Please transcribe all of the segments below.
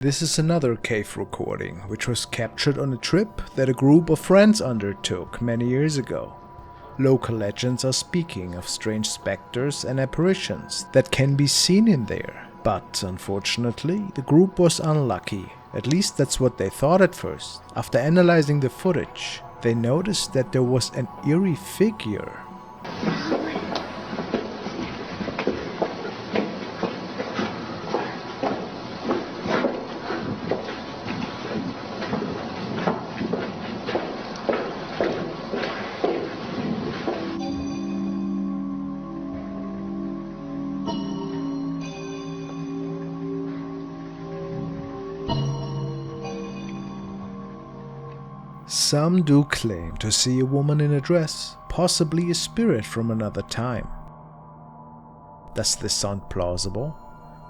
This is another cave recording, which was captured on a trip that a group of friends undertook many years ago. Local legends are speaking of strange specters and apparitions that can be seen in there, but unfortunately the group was unlucky, at least that's what they thought at first. After analyzing the footage, they noticed that there was an eerie figure. Some do claim to see a woman in a dress, possibly a spirit from another time. Does this sound plausible?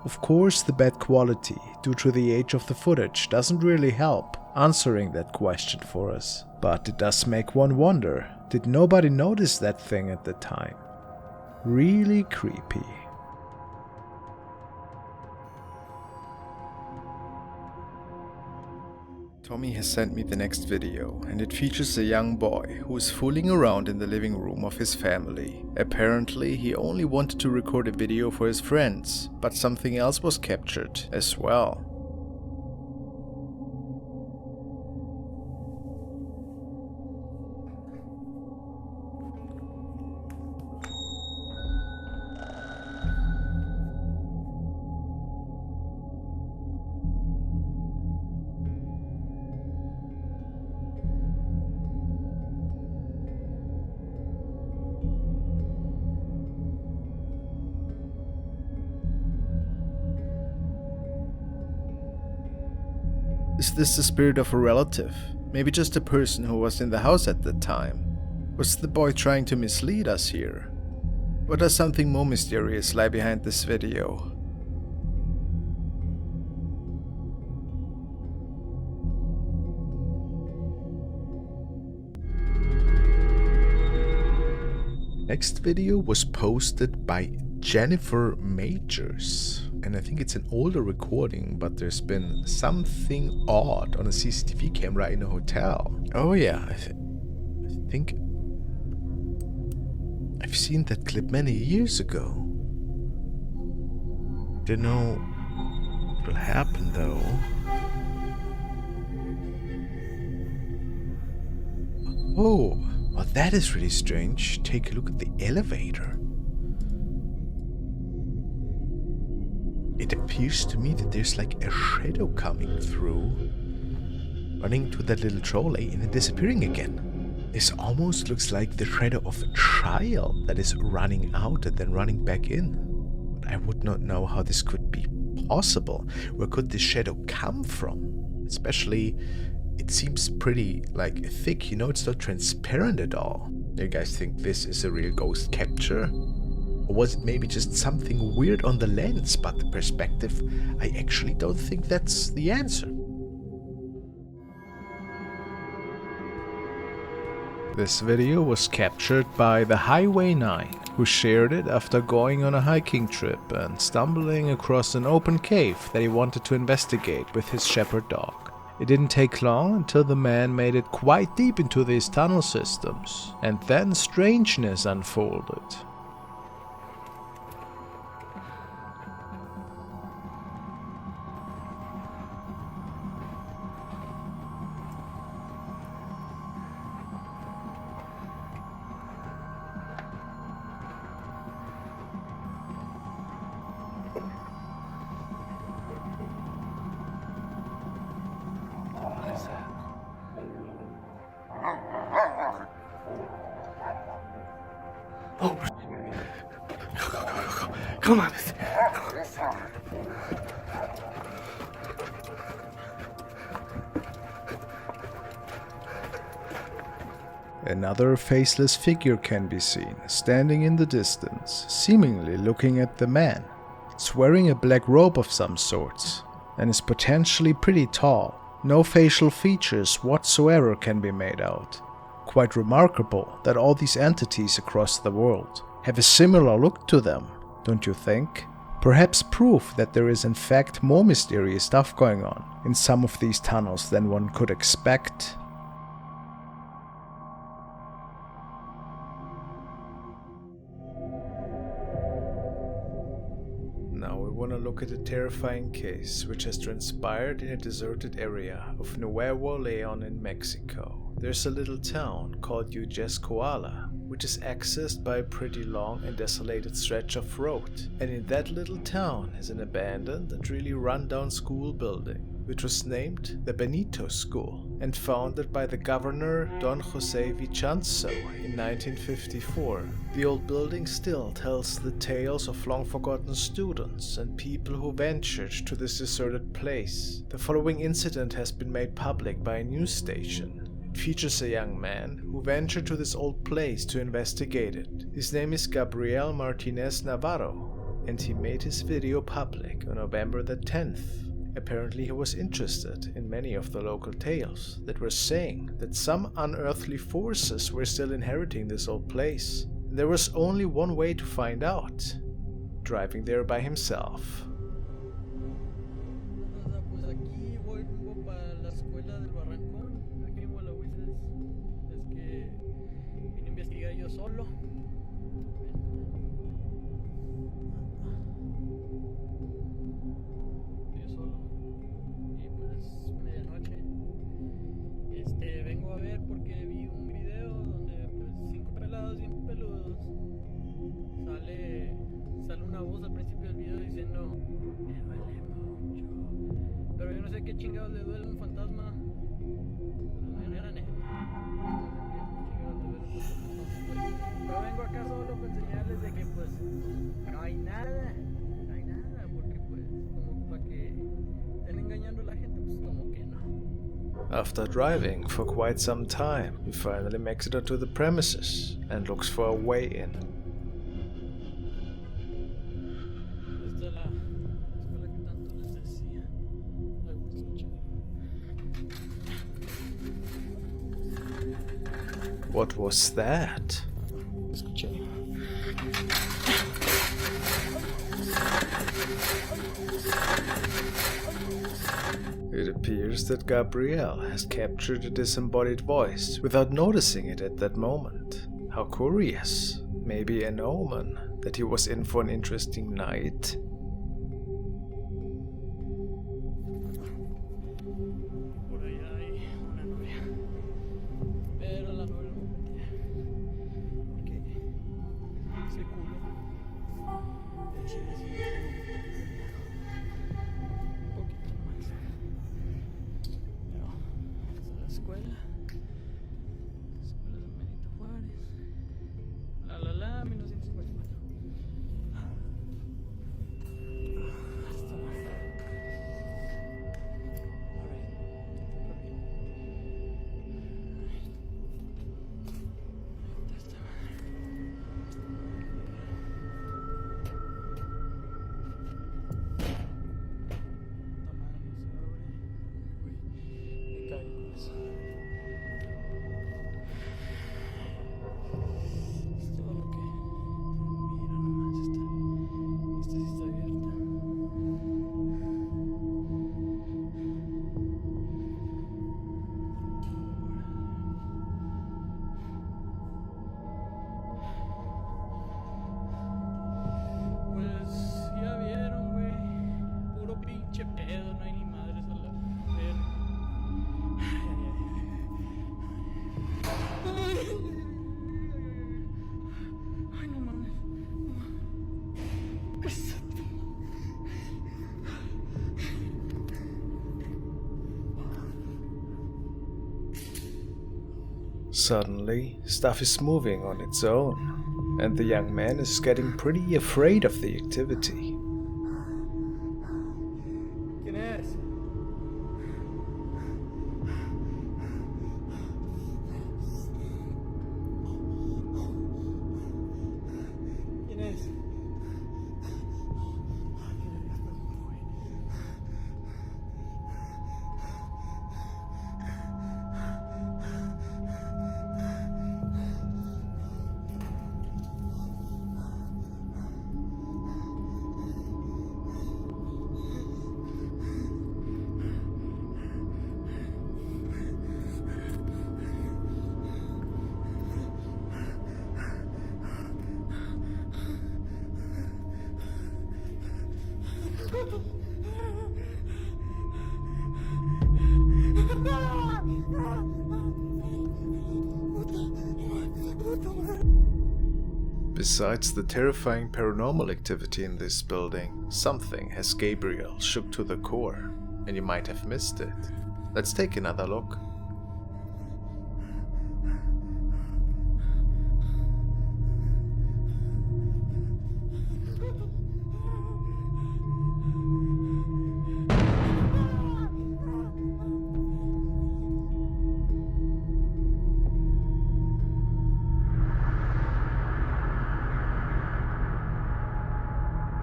Of course, the bad quality due to the age of the footage doesn't really help answering that question for us. But it does make one wonder, did nobody notice that thing at the time? Really creepy. Tommy has sent me the next video, and it features a young boy who is fooling around in the living room of his family. Apparently, he only wanted to record a video for his friends, but something else was captured as well. Is this the spirit of a relative? Maybe just a person who was in the house at the time? Was the boy trying to mislead us here? Or does something more mysterious lie behind this video? Next video was posted by Jennifer Majors, and I think it's an older recording, but there's been something odd on a CCTV camera in a hotel. Oh yeah, I think I've seen that clip many years ago. Don't know what will happen though. Oh, well, that is really strange. Take a look at the elevator. It appears to me that there's like a shadow coming through, running to that little trolley and then disappearing again. This almost looks like the shadow of a child that is running out and then running back in. But I would not know how this could be possible. Where could this shadow come from? Especially, it seems pretty like thick, you know, it's not transparent at all. Do you guys think this is a real ghost capture? Or was it maybe just something weird on the lens, but the perspective? I actually don't think that's the answer. This video was captured by the Highway 9, who shared it after going on a hiking trip and stumbling across an open cave that he wanted to investigate with his shepherd dog. It didn't take long until the man made it quite deep into these tunnel systems, and then strangeness unfolded. Oh, come on. Another faceless figure can be seen, standing in the distance, seemingly looking at the man. It's wearing a black robe of some sorts, and is potentially pretty tall. No facial features whatsoever can be made out. Quite remarkable that all these entities across the world have a similar look to them, don't you think? Perhaps proof that there is in fact more mysterious stuff going on in some of these tunnels than one could expect. Now we want to look at a terrifying case which has transpired in a deserted area of Nuevo Leon in Mexico. There's a little town called Ujescoala, which is accessed by a pretty long and desolated stretch of road. And in that little town is an abandoned and really run-down school building, which was named the Benito School and founded by the governor Don Jose Vichanzo in 1954. The old building still tells the tales of long-forgotten students and people who ventured to this deserted place. The following incident has been made public by a news station. It features a young man who ventured to this old place to investigate it. His name is Gabriel Martinez Navarro, and he made his video public on November the 10th. Apparently he was interested in many of the local tales that were saying that some unearthly forces were still inheriting this old place. There was only one way to find out: driving there by himself. Vengo a ver porque vi un video donde pues 5 pelados bien peludos sale una voz al principio del video diciendo me duele mucho, pero yo no sé qué chingados le duele a un fantasma. No era neta, pero vengo acá solo para enseñarles de que pues no hay nada, porque pues como para que estén engañando a la gente, pues como que no. After driving for quite some time, he finally makes it onto the premises and looks for a way in. Esta es la escuela que tanto les decía. What was that? Escuché. It appears that Gabriel has captured a disembodied voice without noticing it at that moment. How curious. Maybe an omen that he was in for an interesting night. Por allá hay una novia, pero la novia no me metía porque ese culo de chile sí un poquito más. Pero esta es la escuela de Benito Juárez, la 1954. Pedo, no hay ni madres a la verga. Ay, no mames. Suddenly, stuff is moving on its own, and the young man is getting pretty afraid of the activity. ¿Quién es? ¿Quién es? Besides the terrifying paranormal activity in this building, something has Gabriel shook to the core, and you might have missed it. Let's take another look.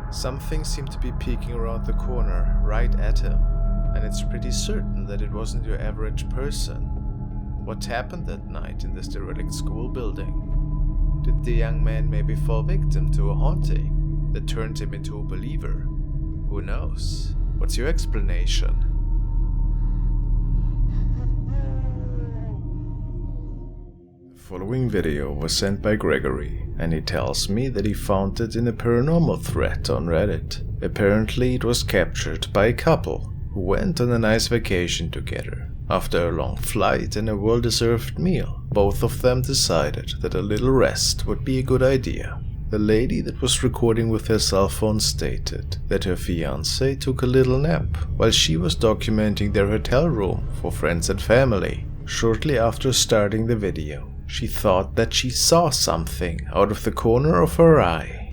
Something seemed to be peeking around the corner, right at him, and it's pretty certain that it wasn't your average person. What happened that night in this derelict school building? Did the young man maybe fall victim to a haunting that turned him into a believer? Who knows? What's your explanation? The following video was sent by Gregory, and he tells me that he found it in a paranormal thread on Reddit. Apparently it was captured by a couple who went on a nice vacation together. After a long flight and a well-deserved meal, both of them decided that a little rest would be a good idea. The lady that was recording with her cell phone stated that her fiancé took a little nap while she was documenting their hotel room for friends and family. Shortly after starting the video, she thought that she saw something out of the corner of her eye.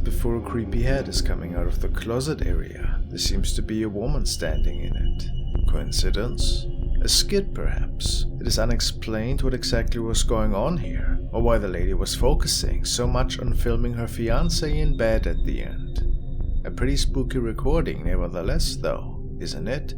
Before a creepy head is coming out of the closet area, there seems to be a woman standing in it. Coincidence? A skid perhaps? It is unexplained what exactly was going on here, or why the lady was focusing so much on filming her fiancé in bed at the end. A pretty spooky recording nevertheless though, isn't it?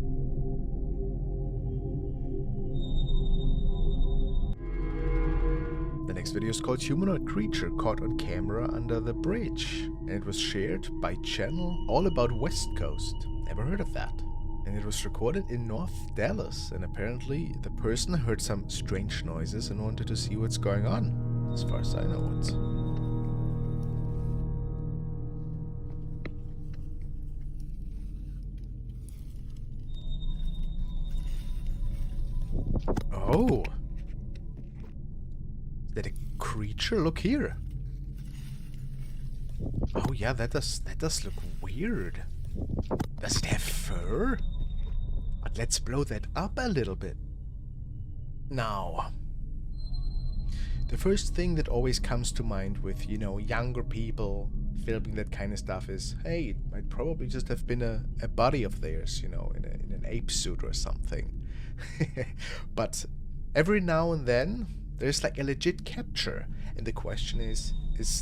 The next video is called Humanoid Creature Caught on Camera Under the Bridge, and it was shared by channel All About West Coast. Never heard of that. And it was recorded in North Dallas, and apparently the person heard some strange noises and wanted to see what's going on. As far as I know it. Oh! Is that a creature? Look here. Oh yeah, that does look weird. Does it have fur? But let's blow that up a little bit. Now, the first thing that always comes to mind with, you know, younger people filming that kind of stuff is, hey, it might probably just have been a buddy of theirs, you know, in an ape suit or something. But every now and then, there's like a legit capture, and the question is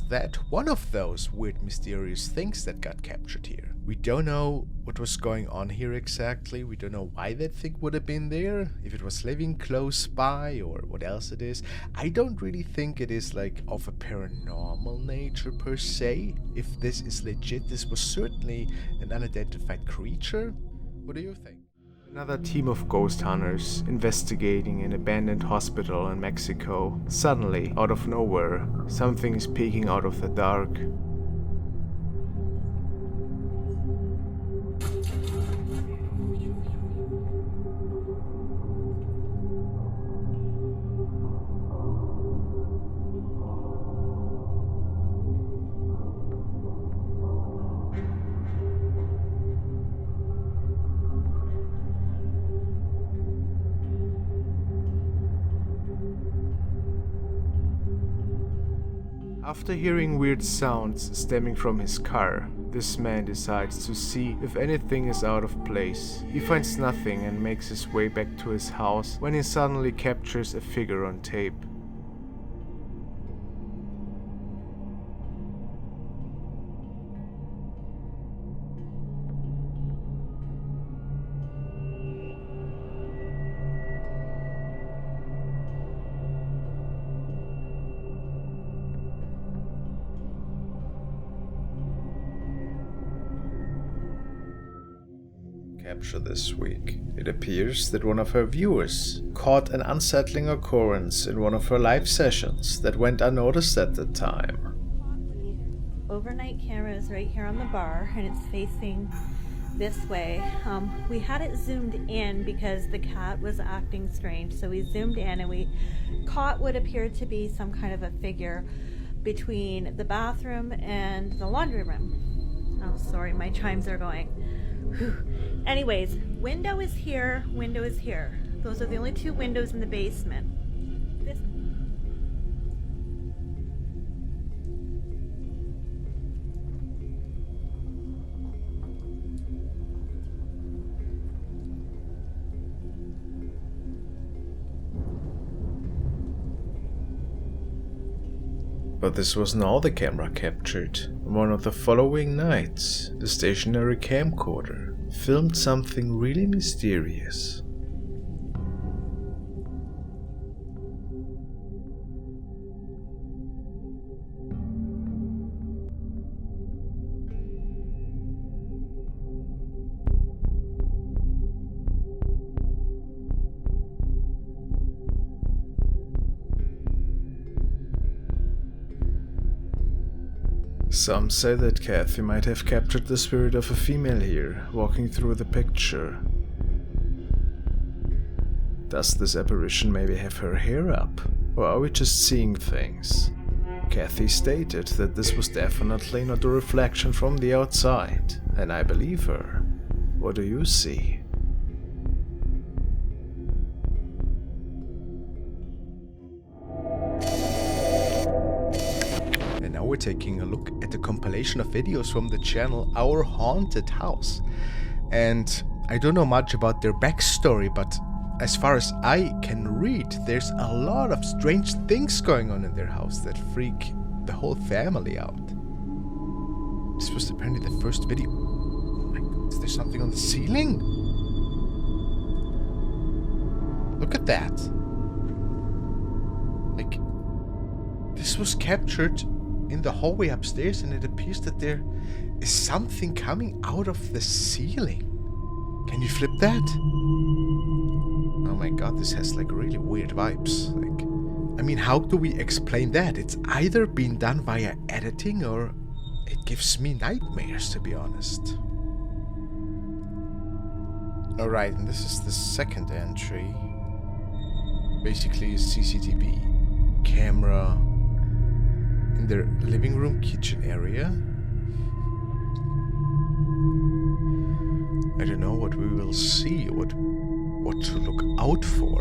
that one of those weird mysterious things that got captured here? We don't know what was going on here exactly, we don't know why that thing would have been there, if it was living close by or what else it is. I don't really think it is like of a paranormal nature per se. If this is legit, this was certainly an unidentified creature. What do you think? Another team of ghost hunters investigating an abandoned hospital in Mexico. Suddenly, out of nowhere, something is peeking out of the dark. After hearing weird sounds stemming from his car, this man decides to see if anything is out of place. He finds nothing and makes his way back to his house when he suddenly captures a figure on tape. Capture this week. It appears that one of her viewers caught an unsettling occurrence in one of her live sessions that went unnoticed at the time. Overnight camera is right here on the bar and it's facing this way. We had it zoomed in because the cat was acting strange, so we zoomed in and we caught what appeared to be some kind of a figure between the bathroom and the laundry room. Oh, sorry, my chimes are going. Whew. Anyways, window is here, window is here. Those are the only two windows in the basement. This But this wasn't all the camera captured. One of the following nights, the stationary camcorder filmed something really mysterious. Some say that Kathy might have captured the spirit of a female here, walking through the picture. Does this apparition maybe have her hair up? Or are we just seeing things? Kathy stated that this was definitely not a reflection from the outside, and I believe her. What do you see? And now we're taking a look at the compilation of videos from the channel Our Haunted House. And I don't know much about their backstory, but as far as I can read, there's a lot of strange things going on in their house that freak the whole family out. This was apparently the first video. Oh my God, is there something on the ceiling? Look at that. Like, this was captured in the hallway upstairs, and it appears that there is something coming out of the ceiling. Can you flip that? Oh my God, this has like really weird vibes. Like, I mean, how do we explain that? It's either been done via editing or it gives me nightmares, to be honest. Alright, and this is the second entry. Basically a CCTV camera in their living room kitchen area. I don't know what we will see, what to look out for.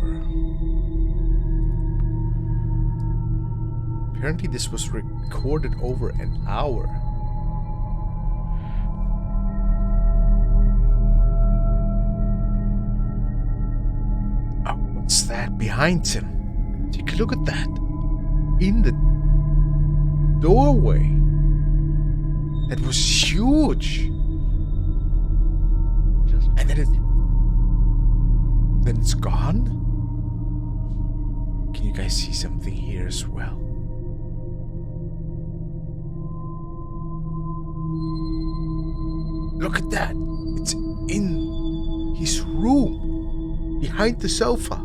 Apparently this was recorded over an hour. Oh, what's that behind him? Take a look at that. In the doorway. That was huge. And then it's gone? Can you guys see something here as well? Look at that. It's in his room, behind the sofa.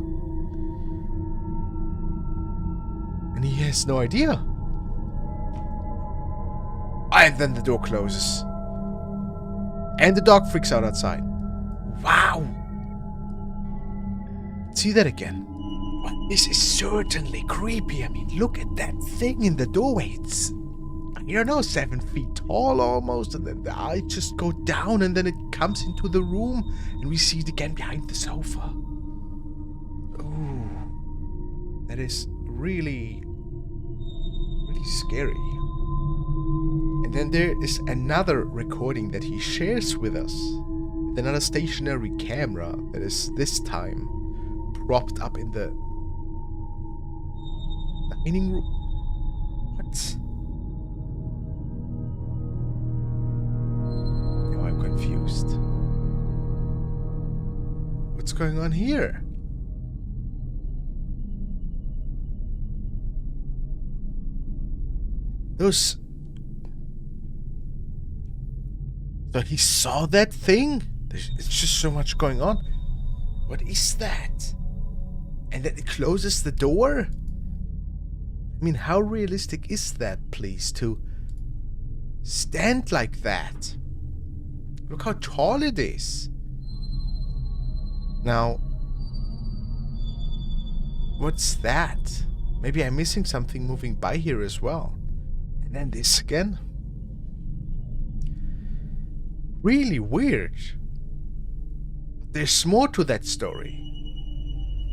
And he has no idea. And then the door closes. And the dog freaks out outside. Wow! See that again? Well, this is certainly creepy. I mean, look at that thing in the doorway. It's, I don't know, 7 feet tall almost. And then the eyes just go down and then it comes into the room. And we see it again behind the sofa. Ooh. That is really, really scary. Then there is another recording that he shares with us. With another stationary camera that is this time propped up in the dining room. What? Now I'm confused. What's going on here? Those... So he saw that thing? It's just so much going on. What is that? And then it closes the door? I mean, how realistic is that, please, to stand like that? Look how tall it is. Now, what's that? Maybe I'm missing something moving by here as well. And then this again. Really weird. There's more to that story.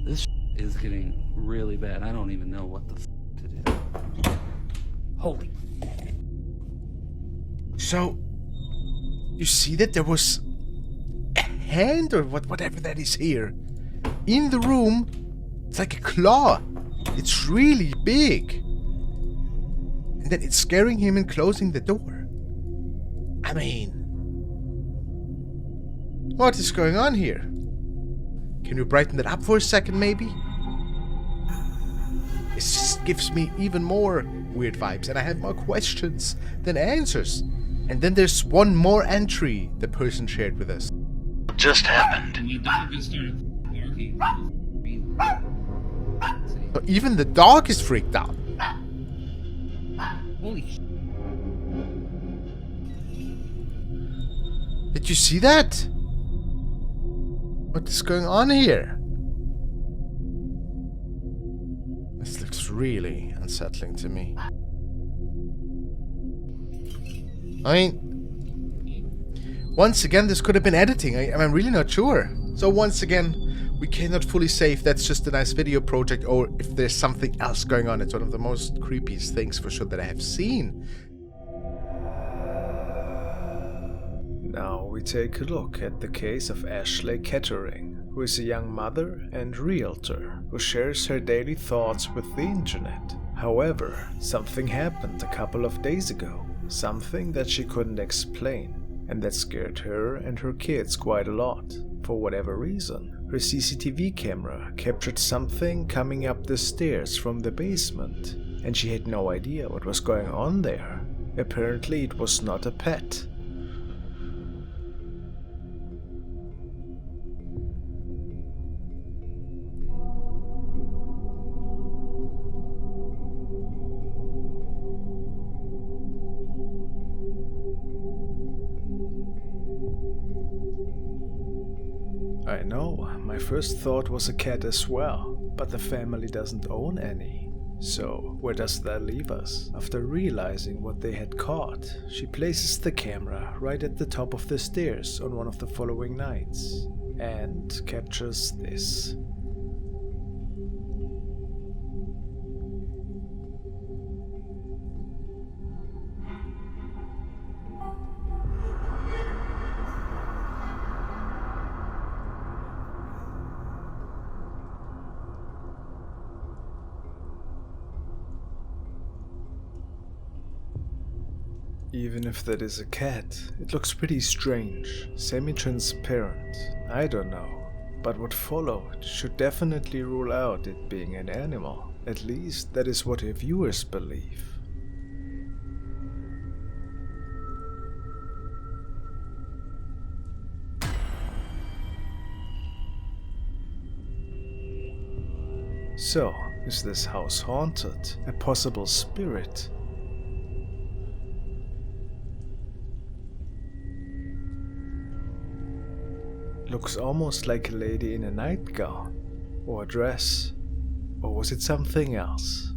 This is getting really bad. I don't even know what the to do. Holy. So, you see that there was a hand or whatever that is here in the room. It's like a claw. It's really big. And then it's scaring him and closing the door. I mean, what is going on here? Can you brighten that up for a second, maybe? It just gives me even more weird vibes, and I have more questions than answers. And then there's one more entry the person shared with us. Just happened. So even the dog is freaked out. Holy sh**. Did you see that? What is going on here? This looks really unsettling to me. I mean, once again, this could have been editing. I'm really not sure. So once again, we cannot fully say if that's just a nice video project or if there's something else going on. It's one of the most creepiest things for sure that I have seen. Now we take a look at the case of Ashley Kettering, who is a young mother and realtor who shares her daily thoughts with the internet. However, something happened a couple of days ago, something that she couldn't explain, and that scared her and her kids quite a lot. For whatever reason, her CCTV camera captured something coming up the stairs from the basement, and she had no idea what was going on there. Apparently it was not a pet. I know, my first thought was a cat as well, but the family doesn't own any. So, where does that leave us? After realizing what they had caught, she places the camera right at the top of the stairs on one of the following nights, and captures this. Even if that is a cat, it looks pretty strange, semi-transparent, I don't know. But what followed should definitely rule out it being an animal. At least that is what her viewers believe. So, is this house haunted? A possible spirit? Looks almost like a lady in a nightgown, or a dress, or was it something else?